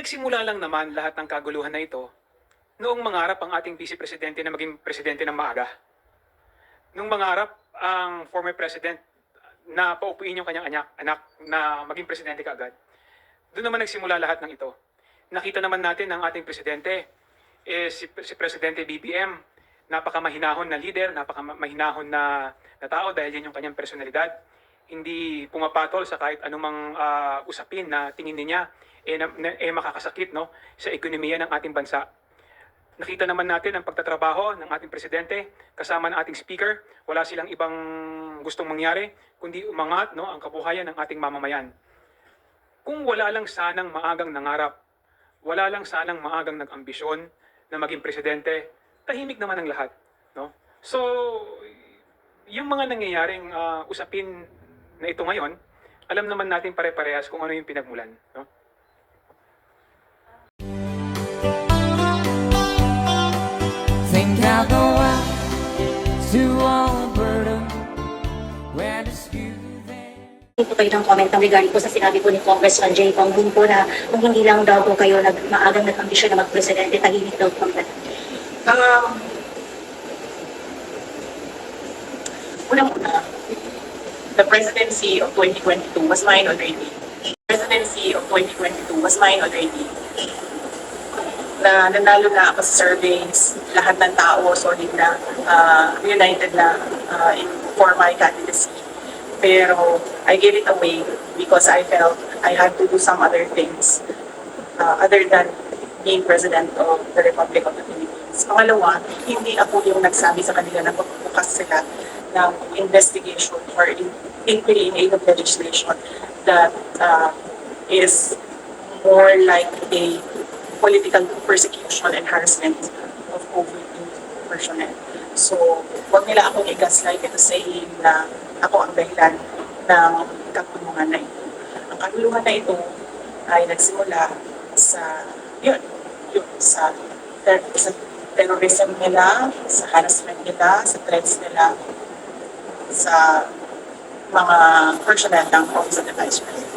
Nagsimula lang naman lahat ng kaguluhan na ito noong mangarap ang ating Vice Presidente na maging presidente ng maaga. Nung mangarap ang former president na paupuin yung kanyang anak na maging presidente kaagad. Doon naman nagsimula lahat ng ito. Nakita naman natin ang ating presidente, si Presidente BBM, napakamahinahon na leader, napakamahinahon na tao dahil yan yung kanyang personalidad. Hindi pumapatol sa kahit anumang usapin na tingin niya makakasakit sa ekonomiya ng ating bansa. Nakita naman natin ang pagtatrabaho ng ating presidente kasama ng ating speaker. Wala silang ibang gustong mangyari kundi umangat ang kabuhayan ng ating mamamayan. Kung wala lang sanang maagang nangarap, wala lang sanang maagang nag-ambisyon na maging presidente, tahimik naman ang lahat. So, yung mga nangyayaring usapin na ito ngayon, alam naman natin pare-parehas kung ano yung pinagmulan. Think I'll go out to Alberta where dispute po kayo ng comment regarding po sa sinabi po ni Congressman Jay Bongbong po na kung hindi lang daw po kayo maagang nag-ambisyon na mag-presidente, tahimik daw po. Unang-una, the presidency of 2022 was mine already. Presidency of 2022 was mine already. Na nanalo na ako sa surveys, lahat ng tao solid na, united na for my candidacy. Pero I gave it away because I felt I had to do some other things other than being President of the Republic of the Philippines. Pangalawa, hindi ako yung nagsabi sa kanila na magbukas sila ng investigation or inquiry in aid of legislation that is more like a political persecution and harassment of COVID personnel. So, huwag nila akong i-gaslight ito saying na ako ang dahilan ng kaguluhan na ito. Ang kaguluhan na ito ay nagsimula sa sa terrorism nila, sa harassment nila, sa threats nila, sa mga personnel ng Office of the Vice President.